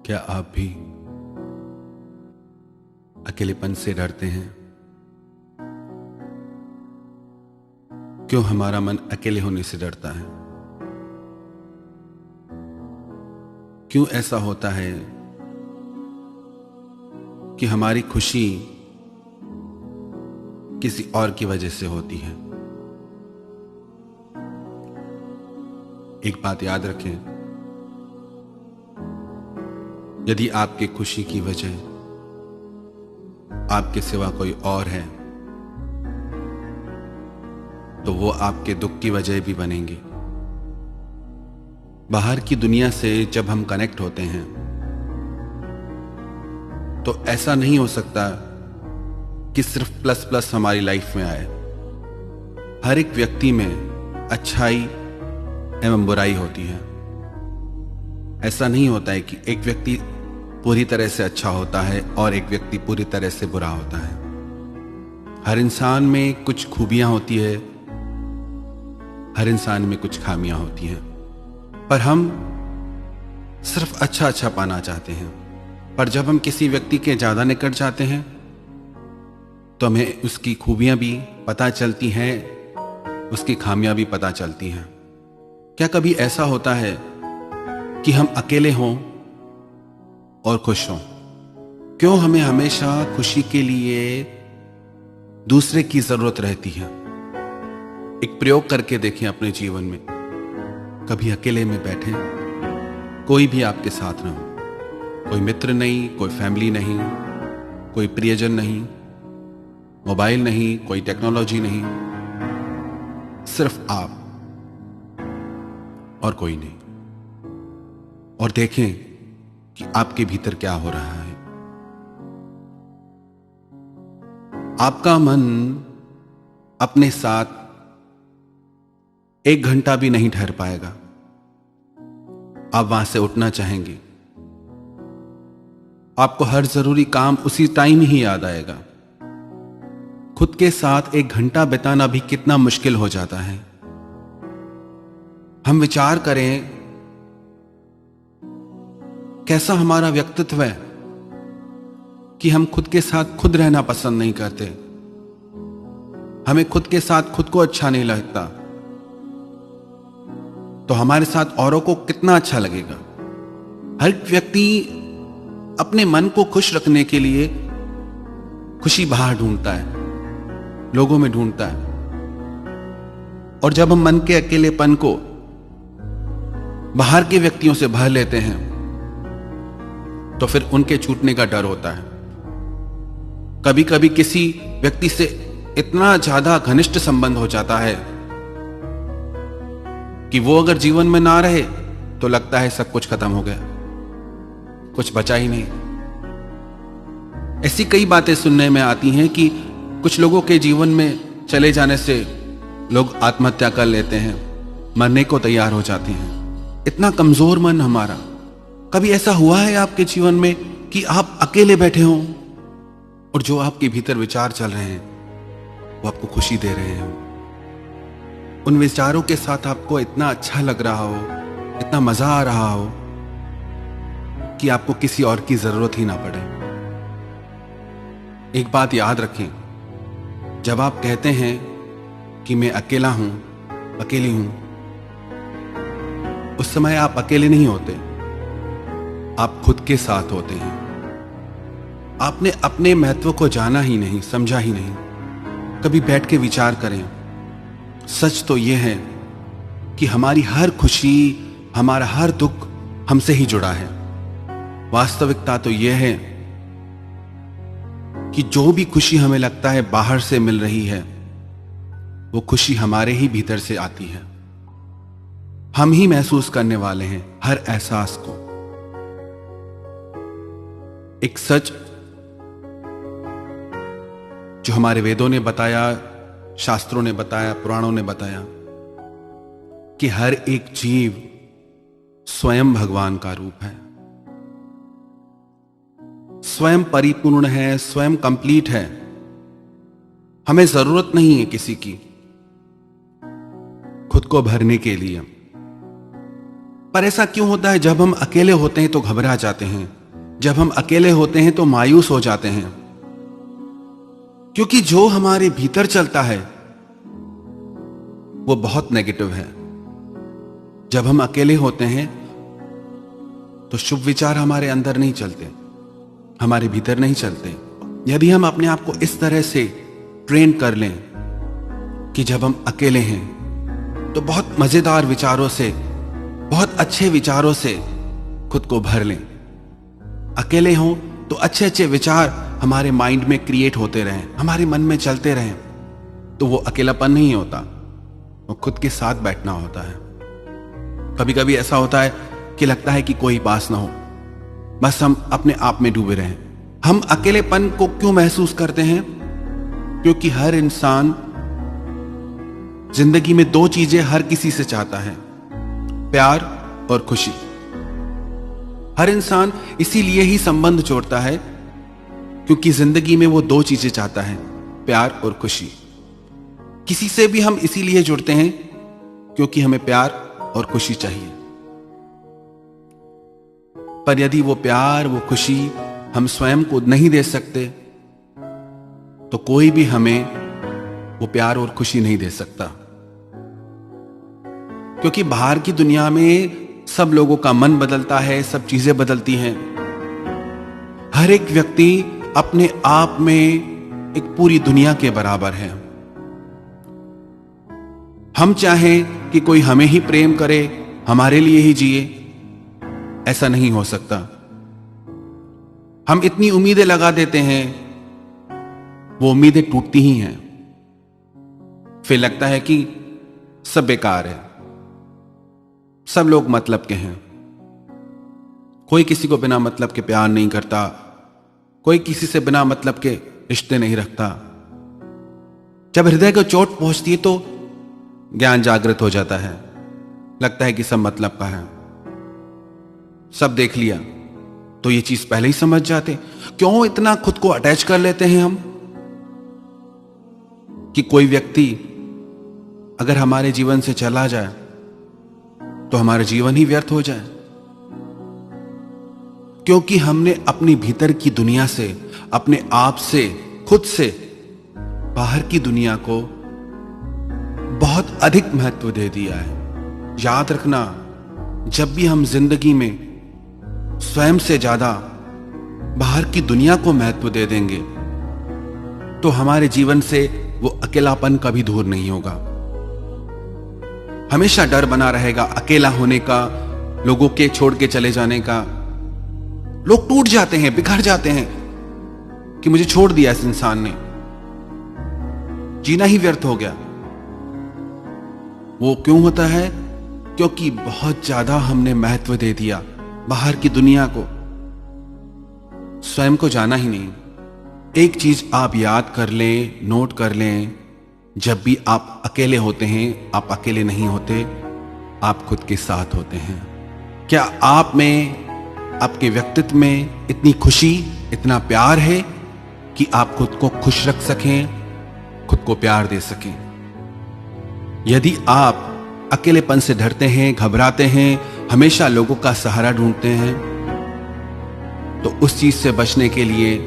क्या आप भी अकेलेपन से डरते हैं? क्यों हमारा मन अकेले होने से डरता है? क्यों ऐसा होता है कि हमारी खुशी किसी और की वजह से होती है? एक बात याद रखें, यदि आपकी खुशी की वजह आपके सिवा कोई और है तो वो आपके दुख की वजह भी बनेंगे। बाहर की दुनिया से जब हम कनेक्ट होते हैं तो ऐसा नहीं हो सकता कि सिर्फ प्लस प्लस हमारी लाइफ में आए। हर एक व्यक्ति में अच्छाई एवं बुराई होती है। ऐसा नहीं होता है कि एक व्यक्ति पूरी तरह से अच्छा होता है और एक व्यक्ति पूरी तरह से बुरा होता है। हर इंसान में कुछ खूबियां होती है, हर इंसान में कुछ खामियां होती हैं, पर हम सिर्फ अच्छा अच्छा पाना चाहते हैं। पर जब हम किसी व्यक्ति के ज्यादा निकट जाते हैं तो हमें उसकी खूबियां भी पता चलती हैं, उसकी खामियां भी पता चलती हैं। क्या कभी ऐसा होता है कि हम अकेले हों और खुश हों? क्यों हमें हमेशा खुशी के लिए दूसरे की जरूरत रहती है? एक प्रयोग करके देखें अपने जीवन में। कभी अकेले में बैठे, कोई भी आपके साथ ना हो, कोई मित्र नहीं, कोई फैमिली नहीं, कोई प्रियजन नहीं, मोबाइल नहीं, कोई टेक्नोलॉजी नहीं, सिर्फ आप और कोई नहीं, और देखें कि आपके भीतर क्या हो रहा है। आपका मन अपने साथ एक घंटा भी नहीं ठहर पाएगा। आप वहां से उठना चाहेंगे, आपको हर जरूरी काम उसी टाइम ही याद आएगा। खुद के साथ एक घंटा बिताना भी कितना मुश्किल हो जाता है। हम विचार करें कैसा हमारा व्यक्तित्व है कि हम खुद के साथ खुद रहना पसंद नहीं करते। हमें खुद के साथ खुद को अच्छा नहीं लगता, तो हमारे साथ औरों को कितना अच्छा लगेगा। हर व्यक्ति अपने मन को खुश रखने के लिए खुशी बाहर ढूंढता है, लोगों में ढूंढता है। और जब हम मन के अकेलेपन को बाहर के व्यक्तियों से भर लेते हैं तो फिर उनके छूटने का डर होता है। कभी कभी किसी व्यक्ति से इतना ज्यादा घनिष्ठ संबंध हो जाता है कि वो अगर जीवन में ना रहे तो लगता है सब कुछ खत्म हो गया, कुछ बचा ही नहीं। ऐसी कई बातें सुनने में आती हैं कि कुछ लोगों के जीवन में चले जाने से लोग आत्महत्या कर लेते हैं, मरने को तैयार हो जाते हैं। इतना कमजोर मन हमारा। कभी ऐसा हुआ है आपके जीवन में कि आप अकेले बैठे हों और जो आपके भीतर विचार चल रहे हैं वो आपको खुशी दे रहे हैं? उन विचारों के साथ आपको इतना अच्छा लग रहा हो, इतना मजा आ रहा हो कि आपको किसी और की जरूरत ही ना पड़े। एक बात याद रखें, जब आप कहते हैं कि मैं अकेला हूं, अकेली हूं, उस समय आप अकेले नहीं होते, आप खुद के साथ होते हैं। आपने अपने महत्व को जाना ही नहीं, समझा ही नहीं। कभी बैठ के विचार करें। सच तो यह है कि हमारी हर खुशी, हमारा हर दुख हमसे ही जुड़ा है। वास्तविकता तो यह है कि जो भी खुशी हमें लगता है बाहर से मिल रही है, वो खुशी हमारे ही भीतर से आती है। हम ही महसूस करने वाले हैं हर एहसास को। एक सच जो हमारे वेदों ने बताया, शास्त्रों ने बताया, पुराणों ने बताया कि हर एक जीव स्वयं भगवान का रूप है, स्वयं परिपूर्ण है, स्वयं कंप्लीट है। हमें जरूरत नहीं है किसी की खुद को भरने के लिए। पर ऐसा क्यों होता है? जब हम अकेले होते हैं तो घबरा जाते हैं, जब हम अकेले होते हैं तो मायूस हो जाते हैं, क्योंकि जो हमारे भीतर चलता है वो बहुत नेगेटिव है। जब हम अकेले होते हैं तो शुभ विचार हमारे अंदर नहीं चलते, हमारे भीतर नहीं चलते। यदि हम अपने आप को इस तरह से ट्रेन कर लें कि जब हम अकेले हैं तो बहुत मजेदार विचारों से, बहुत अच्छे विचारों से खुद को भर लें। अकेले हों तो अच्छे अच्छे विचार हमारे माइंड में क्रिएट होते रहें, हमारे मन में चलते रहें, तो वो अकेलापन नहीं होता, वो खुद के साथ बैठना होता है। कभी कभी ऐसा होता है कि लगता है कि कोई पास ना हो, बस हम अपने आप में डूबे रहें। हम अकेलेपन को क्यों महसूस करते हैं? क्योंकि हर इंसान जिंदगी में दो चीजें हर किसी से चाहता है, प्यार और खुशी। हर इंसान इसीलिए ही संबंध जोड़ता है क्योंकि जिंदगी में वो दो चीजें चाहता है, प्यार और खुशी। किसी से भी हम इसीलिए जुड़ते हैं क्योंकि हमें प्यार और खुशी चाहिए। पर यदि वो प्यार, वो खुशी हम स्वयं को नहीं दे सकते तो कोई भी हमें वो प्यार और खुशी नहीं दे सकता। क्योंकि बाहर की दुनिया में सब लोगों का मन बदलता है, सब चीजें बदलती हैं। हर एक व्यक्ति अपने आप में एक पूरी दुनिया के बराबर है। हम चाहें कि कोई हमें ही प्रेम करे, हमारे लिए ही जिए, ऐसा नहीं हो सकता। हम इतनी उम्मीदें लगा देते हैं, वो उम्मीदें टूटती ही हैं। फिर लगता है कि सब बेकार है, सब लोग मतलब के हैं, कोई किसी को बिना मतलब के प्यार नहीं करता, कोई किसी से बिना मतलब के रिश्ते नहीं रखता। जब हृदय को चोट पहुंचती है तो ज्ञान जागृत हो जाता है, लगता है कि सब मतलब का है, सब देख लिया, तो ये चीज पहले ही समझ जाते। क्यों इतना खुद को अटैच कर लेते हैं हम कि कोई व्यक्ति अगर हमारे जीवन से चला जाए तो हमारा जीवन ही व्यर्थ हो जाए? क्योंकि हमने अपनी भीतर की दुनिया से, अपने आप से, खुद से बाहर की दुनिया को बहुत अधिक महत्व दे दिया है। याद रखना, जब भी हम जिंदगी में स्वयं से ज्यादा बाहर की दुनिया को महत्व दे देंगे तो हमारे जीवन से वो अकेलापन कभी दूर नहीं होगा। हमेशा डर बना रहेगा अकेला होने का, लोगों के छोड़ के चले जाने का। लोग टूट जाते हैं, बिखर जाते हैं कि मुझे छोड़ दिया इस इंसान ने, जीना ही व्यर्थ हो गया। वो क्यों होता है? क्योंकि बहुत ज्यादा हमने महत्व दे दिया बाहर की दुनिया को, स्वयं को जाना ही नहीं। एक चीज आप याद कर लें, नोट कर लें, जब भी आप अकेले होते हैं, आप अकेले नहीं होते, आप खुद के साथ होते हैं। क्या आप में, आपके व्यक्तित्व में इतनी खुशी, इतना प्यार है कि आप खुद को खुश रख सकें, खुद को प्यार दे सकें? यदि आप अकेलेपन से डरते हैं, घबराते हैं, हमेशा लोगों का सहारा ढूंढते हैं, तो उस चीज से बचने के लिए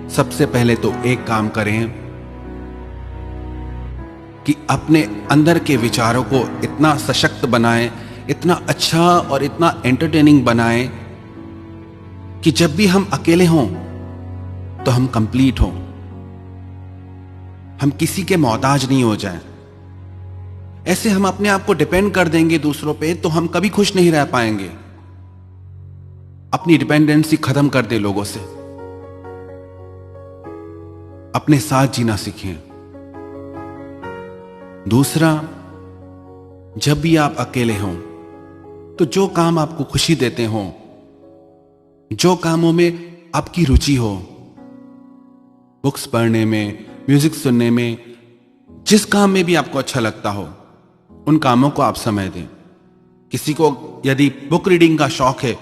सबसे पहले तो एक काम करें कि अपने अंदर के विचारों को इतना सशक्त बनाएं, इतना अच्छा और इतना एंटरटेनिंग बनाएं कि जब भी हम अकेले हों तो हम कंप्लीट हों, हम किसी के मोहताज नहीं हो जाएं। ऐसे हम अपने आप को डिपेंड कर देंगे दूसरों पे तो हम कभी खुश नहीं रह पाएंगे। अपनी डिपेंडेंसी खत्म कर दे लोगों से, अपने साथ जीना सीखें। दूसरा, जब भी आप अकेले हों तो जो काम आपको खुशी देते हों, जो कामों में आपकी रुचि हो, बुक्स पढ़ने में, म्यूजिक सुनने में, जिस काम में भी आपको अच्छा लगता हो, उन कामों को आप समय दें। किसी को यदि बुक रीडिंग का शौक है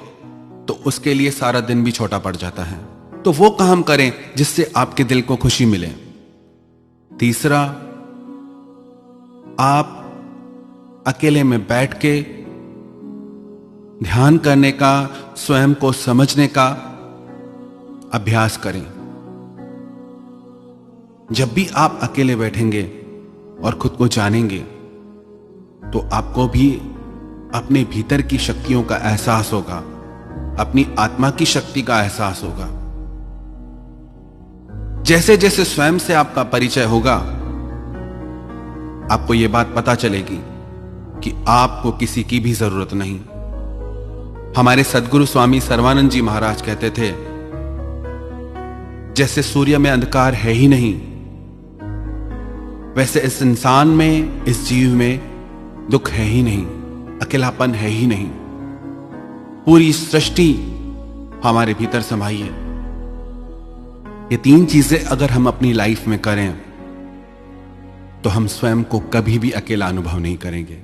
तो उसके लिए सारा दिन भी छोटा पड़ जाता है, तो वो काम करें जिससे आपके दिल को खुशी मिले। तीसरा, आप अकेले में बैठ के ध्यान करने का, स्वयं को समझने का अभ्यास करें। जब भी आप अकेले बैठेंगे और खुद को जानेंगे तो आपको भी अपने भीतर की शक्तियों का एहसास होगा, अपनी आत्मा की शक्ति का एहसास होगा। जैसे जैसे स्वयं से आपका परिचय होगा, आपको यह बात पता चलेगी कि आपको किसी की भी जरूरत नहीं। हमारे सद्गुरु स्वामी सर्वानंद जी महाराज कहते थे, जैसे सूर्य में अंधकार है ही नहीं, वैसे इस इंसान में, इस जीव में दुख है ही नहीं, अकेलापन है ही नहीं। पूरी सृष्टि हमारे भीतर समाई है। ये तीन चीजें अगर हम अपनी लाइफ में करें तो हम स्वयं को कभी भी अकेला अनुभव नहीं करेंगे।